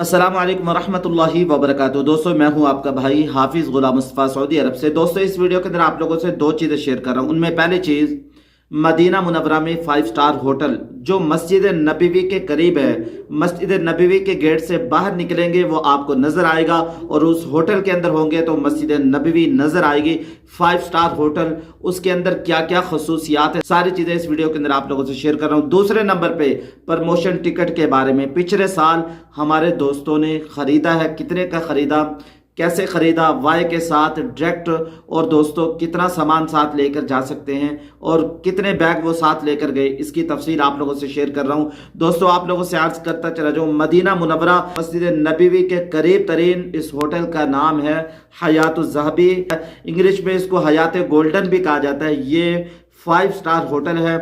अस्सलाम वालेकुम वरहमतुल्लाहि वबरकातुहू। दोस्तों मैं हूं आपका भाई हाफिज गुलाम मुस्तफ़ा सऊदी अरब से। दोस्तों इस वीडियो के अंदर आप लोगों से दो चीज़ें शेयर कर रहा हूं। उनमें पहली चीज़ मदीना मुनव्वरा में 5 स्टार होटल जो मस्जिद नबवी के करीब है, मस्जिद नबवी के गेट से बाहर निकलेंगे वो आपको नज़र आएगा और उस होटल के अंदर होंगे तो मस्जिद नबवी नज़र आएगी। 5 स्टार होटल, उसके अंदर क्या क्या खसूसियात है, सारी चीज़ें इस वीडियो के अंदर आप लोगों से शेयर कर रहा हूँ। दूसरे नंबर पे प्रमोशन टिकट के बारे में, पिछले साल हमारे दोस्तों ने ख़रीदा है, कितने का ख़रीदा, कैसे ख़रीदा, वाई के साथ डायरेक्ट, और दोस्तों कितना सामान साथ लेकर जा सकते हैं और कितने बैग वो साथ लेकर गए, इसकी तफसील आप लोगों से शेयर कर रहा हूँ। दोस्तों आप लोगों से अर्ज करता चला जाऊँ, मदीना मुनव्वरा मस्जिद नबवी के करीब तरीन इस होटल का नाम है हयातुल ज़हबी, इंग्लिश में इसको हयात गोल्डन भी कहा जाता है। ये 5 स्टार होटल है,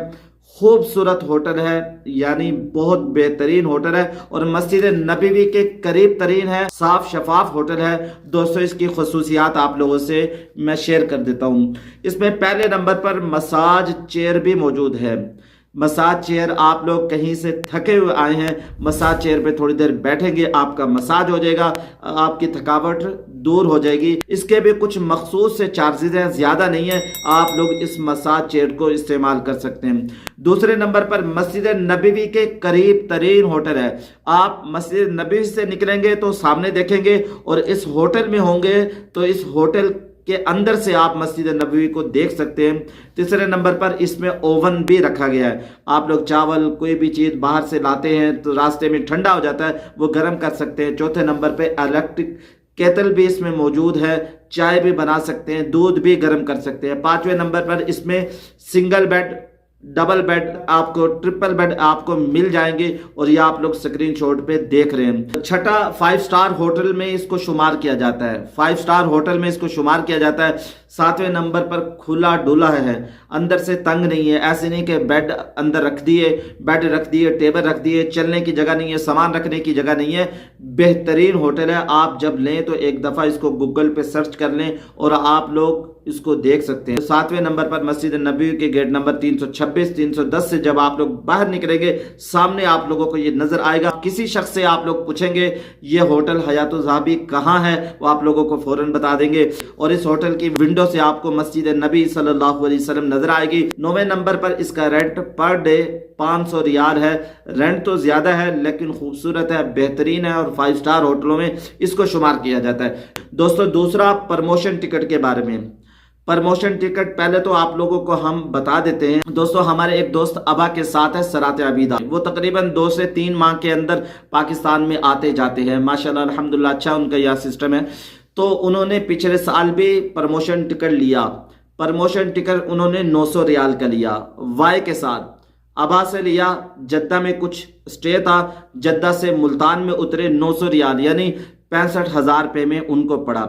खूबसूरत होटल है, यानी बहुत बेहतरीन होटल है और मस्जिद नबवी के करीब तरीन है, साफ शफाफ होटल है। दोस्तों इसकी खसूसियात आप लोगों से मैं शेयर कर देता हूँ। इसमें पहले नंबर पर मसाज चेयर भी मौजूद है। मसाज चेयर, आप लोग कहीं से थके हुए आए हैं, मसाज चेयर पे थोड़ी देर बैठेंगे, आपका मसाज हो जाएगा, आपकी थकावट दूर हो जाएगी। इसके भी कुछ मखसूस से चार्जेज हैं, ज़्यादा नहीं है, आप लोग इस मसाज चेयर को इस्तेमाल कर सकते हैं। दूसरे नंबर पर मस्जिद नबवी के करीब तरीन होटल है। आप मस्जिद नबवी से निकलेंगे तो सामने देखेंगे और इस होटल में होंगे तो इस होटल के अंदर से आप मस्जिद नबवी को देख सकते हैं। तीसरे नंबर पर इसमें ओवन भी रखा गया है। आप लोग चावल कोई भी चीज़ बाहर से लाते हैं तो रास्ते में ठंडा हो जाता है, वो गर्म कर सकते हैं। चौथे नंबर पे इलेक्ट्रिक केतल भी इसमें मौजूद है, चाय भी बना सकते हैं, दूध भी गर्म कर सकते हैं। पांचवें नंबर पर इसमें सिंगल बेड, डबल बेड, आपको ट्रिपल बेड आपको मिल जाएंगे और ये आप लोग स्क्रीनशॉट पे देख रहे हैं। छठा, 5 स्टार होटल में इसको शुमार किया जाता है, 5 स्टार होटल में इसको शुमार किया जाता है। 7वें नंबर पर खुला डुला है, अंदर से तंग नहीं है, ऐसे नहीं कि बेड अंदर रख दिए, बेड रख दिए, टेबल रख दिए, चलने की जगह नहीं है, सामान रखने की जगह नहीं है। बेहतरीन होटल है, आप जब लें तो एक दफ़ा इसको गूगल पे सर्च कर लें और आप लोग इसको देख सकते हैं। 7वें नंबर पर मस्जिद नबवी के गेट नंबर 326, 310 से जब आप लोग बाहर निकलेंगे सामने आप लोगों को ये नजर आएगा। किसी शख्स से आप लोग पूछेंगे ये होटल हयातुल ज़हबी कहाँ है, वो आप लोगों को फौरन बता देंगे और इस होटल की विंडो से आपको मस्जिद नबी सल्लल्लाहु अलैहि वसल्लम नजर आएगी। 9वें नंबर पर इसका रेंट पर डे 500 रियाल है। रेंट तो ज्यादा है लेकिन खूबसूरत है, बेहतरीन है और 5 स्टार होटलों में इसको शुमार किया जाता है। दोस्तों दूसरा, प्रमोशन टिकट के बारे में। प्रमोशन टिकट पहले तो आप लोगों को हम बता देते हैं। दोस्तों हमारे एक दोस्त अबा के साथ है सरात अबीदा, वो तकरीबन 2 से 3 माह के अंदर पाकिस्तान में आते जाते हैं, माशाल्लाह अल्हम्दुलिल्लाह अच्छा उनका यह सिस्टम है। तो उन्होंने पिछले साल भी प्रमोशन टिकट लिया। प्रमोशन टिकट उन्होंने 900 रियाल का लिया, वाई के साथ अबा से लिया। जद्दा में कुछ स्टे था, जद्दा से मुल्तान में उतरे, 900 रियाल यानी 65,000 रुपये में उनको पड़ा।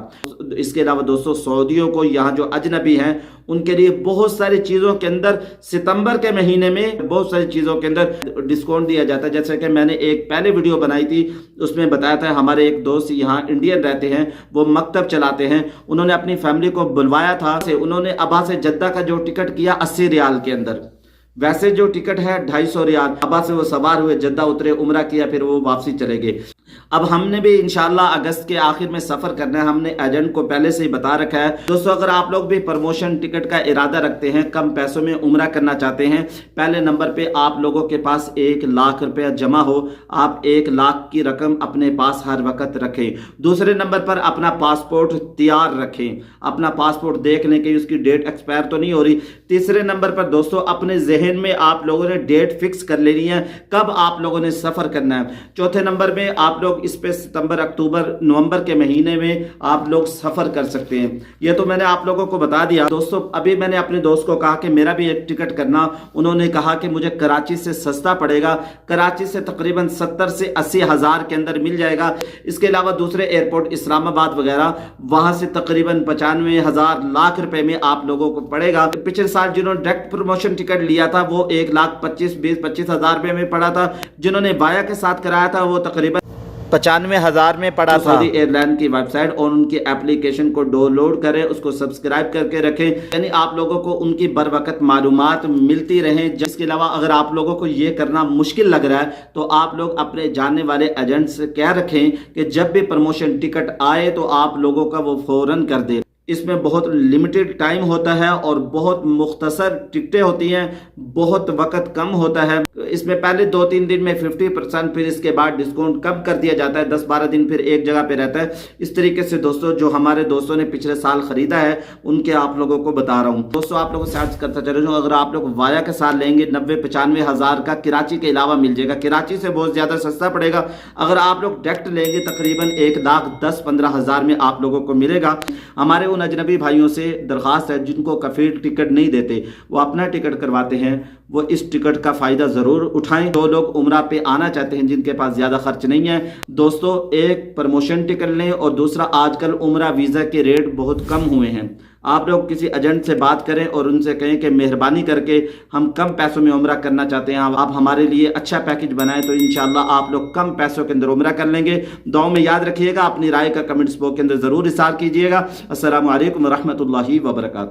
इसके अलावा दोस्तों सऊदियों को यहाँ जो अजनबी हैं उनके लिए बहुत सारी चीज़ों के अंदर सितंबर के महीने में बहुत सारी चीज़ों के अंदर डिस्काउंट दिया जाता है। जैसे कि मैंने एक पहले वीडियो बनाई थी उसमें बताया था, हमारे एक दोस्त यहाँ इंडियन रहते हैं, वो मकतब चलाते हैं, उन्होंने अपनी फैमिली को बुलवाया था, उन्होंने अबा से जद्दा का जो टिकट किया 80 रियाल के अंदर। वैसे जो टिकट है 250 रियाल। अबा से वो सवार हुए, जद्दा उतरे, उम्रा किया, फिर वो वापसी चले गए। अब हमने भी इंशाल्लाह अगस्त के आखिर में सफ़र करना है, हमने एजेंट को पहले से ही बता रखा है। दोस्तों अगर आप लोग भी प्रमोशन टिकट का इरादा रखते हैं, कम पैसों में उम्रा करना चाहते हैं, पहले नंबर पे आप लोगों के पास 1 लाख रुपया जमा हो, आप 1 लाख की रकम अपने पास हर वक्त रखें। दूसरे नंबर पर अपना पासपोर्ट तैयार रखें, अपना पासपोर्ट देख लें कि उसकी डेट एक्सपायर तो नहीं हो रही। तीसरे नंबर पर दोस्तों अपने जहन में आप लोगों ने डेट फिक्स कर लेनी है कब आप लोगों ने सफ़र करना है। चौथे नंबर में आप लोग इस पे सितंबर, अक्टूबर, नवंबर के महीने में आप लोग सफर कर सकते हैं। ये तो मैंने आप लोगों को बता दिया। दोस्तों अभी मैंने अपने दोस्त को कहा कि मेरा भी एक टिकट करना, उन्होंने कहा कि मुझे कराची से सस्ता पड़ेगा, कराची से तकरीबन 70 से 80 हज़ार के अंदर मिल जाएगा। इसके अलावा दूसरे एयरपोर्ट इस्लामाबाद वगैरह वहां से तकरीबन 95,000 लाख रुपए में आप लोगों को पड़ेगा। पिछले साल जिन्होंने डायरेक्ट प्रमोशन टिकट लिया था वो 1,25,000 20-25 हज़ार रुपए में पड़ा था। जिन्होंने वाया के साथ कराया था वो तकरीबन 95,000 में पड़ा था। सऊदी एयरलाइन की वेबसाइट और उनकी एप्लीकेशन को डाउनलोड करें, उसको सब्सक्राइब करके रखें, यानी आप लोगों को उनकी बर वक्त मालूमात मिलती रहें। जिसके अलावा अगर आप लोगों को ये करना मुश्किल लग रहा है तो आप लोग अपने जानने वाले एजेंट से कह रखें कि जब भी प्रमोशन टिकट आए तो आप लोगों का वो फौरन कर दे। इसमें बहुत लिमिटेड टाइम होता है और बहुत मुख्तसर टिकटें होती हैं, बहुत वक्त कम होता है। इसमें पहले 2-3 दिन में 50%, फिर इसके बाद डिस्काउंट कम कर दिया जाता है, 10-12 दिन फिर एक जगह पे रहता है। इस तरीके से दोस्तों जो हमारे दोस्तों ने पिछले साल खरीदा है उनके आप लोगों को बता रहा हूँ। दोस्तों आप लोगों से अर्ज करता चल रहा हूँ, अगर आप लोग वाया के साथ लेंगे 90-95 हज़ार का कराची के अलावा मिल जाएगा, कराची से बहुत ज़्यादा सस्ता पड़ेगा। अगर आप लोग डायरेक्ट लेंगे तकरीबन 1,10-15 हज़ार में आप लोगों को मिलेगा। हमारे उन अजनबी भाइयों से दरख्वास्त है जिनको कफील टिकट नहीं देते, वो अपना टिकट करवाते हैं, वो इस टिकट का फ़ायदा ज़रूर उठाएं। जो लोग उम्रा पे आना चाहते हैं जिनके पास ज़्यादा खर्च नहीं है, दोस्तों एक प्रमोशन टिकट लें और दूसरा आजकल उम्रा वीज़ा के रेट बहुत कम हुए हैं। आप लोग किसी एजेंट से बात करें और उनसे कहें कि मेहरबानी करके हम कम पैसों में उम्रा करना चाहते हैं, आप हमारे लिए अच्छा पैकेज बनाएं तो इंशाल्लाह आप लोग कम पैसों के अंदर उम्रा कर लेंगे। दुआओं में याद रखिएगा, अपनी राय का कमेंट्स बॉक्स के अंदर ज़रूर इज़हार कीजिएगा। अस्सलामु अलैकुम व रहमतुल्लाहि व बरकातुहू।